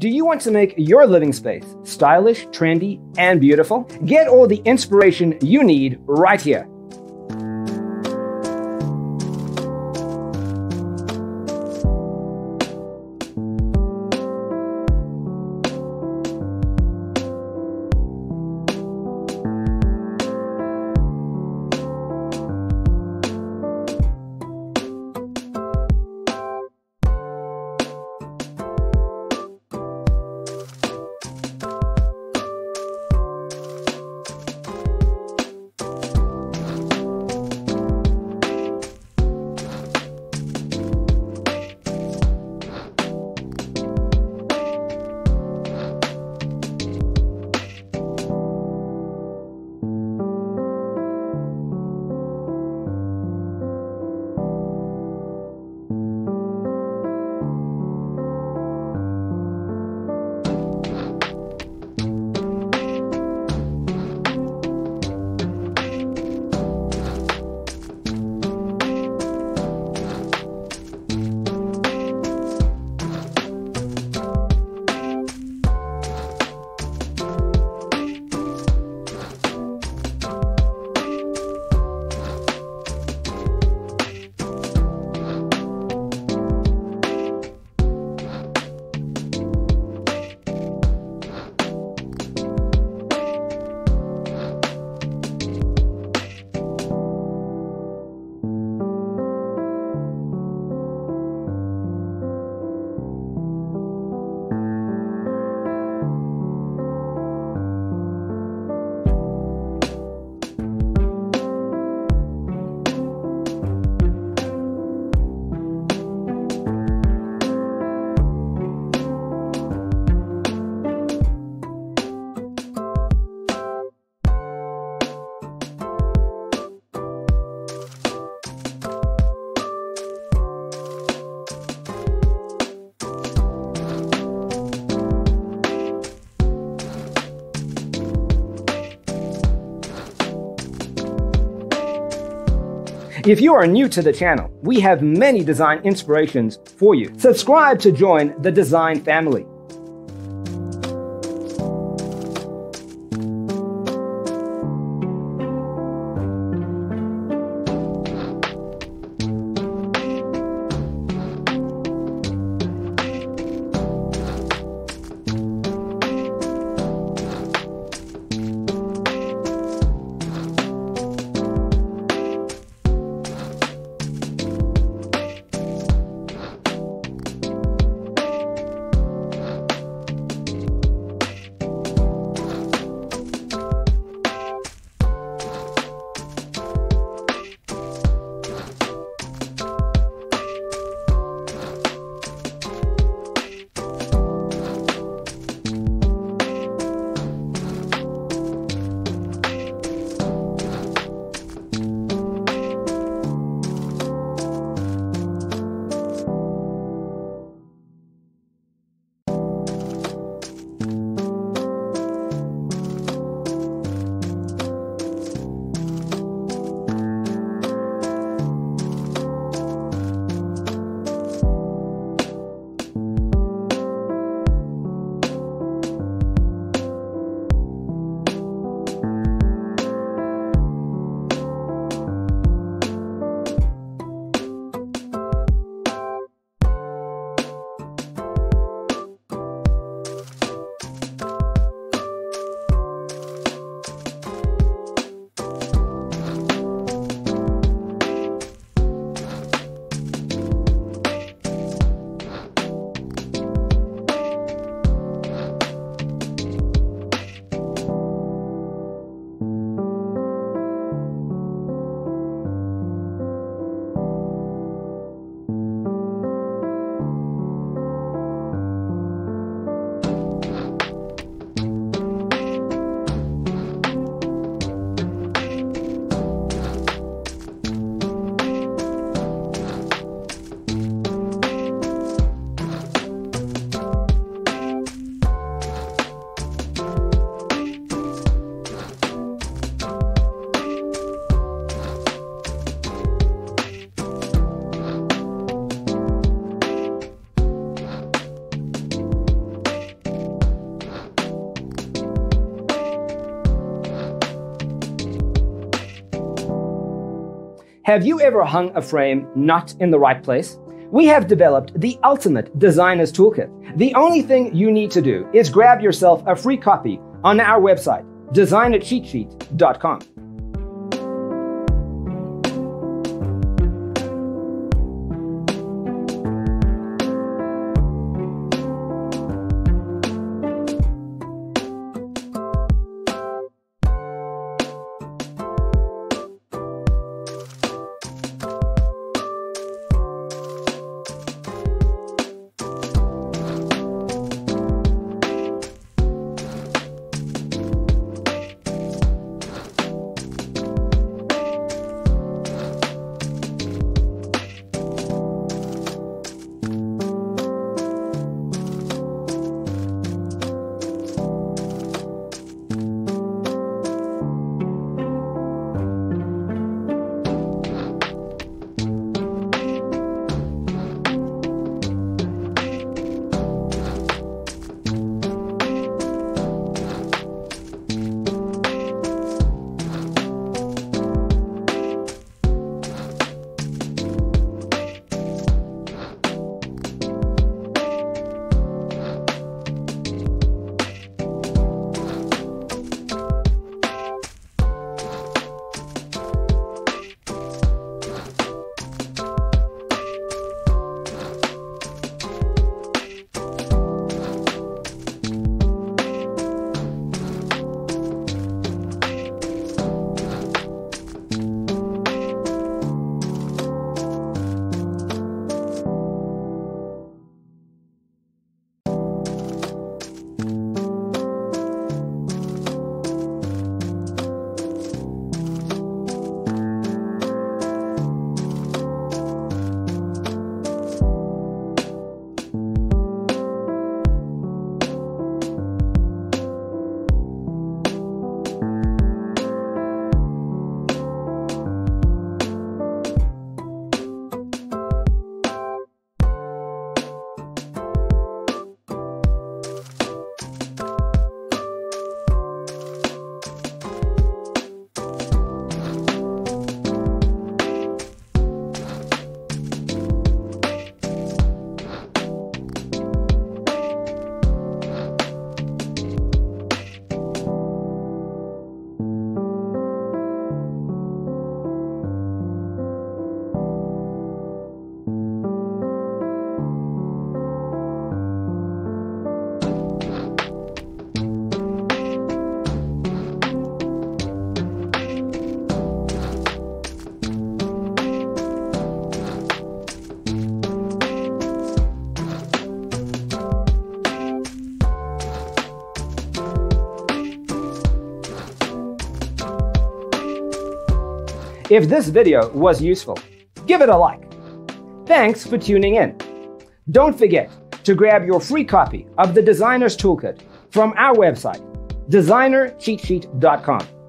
Do you want to make your living space stylish, trendy, and beautiful? Get all the inspiration you need right here. If you are new to the channel, we have many design inspirations for you. Subscribe to join the design family. Have you ever hung a frame not in the right place? We have developed the ultimate designer's toolkit. The only thing you need to do is grab yourself a free copy on our website, designercheatsheet.com. If this video was useful, give it a like. Thanks for tuning in. Don't forget to grab your free copy of the Designer's Toolkit from our website, designercheatsheet.com.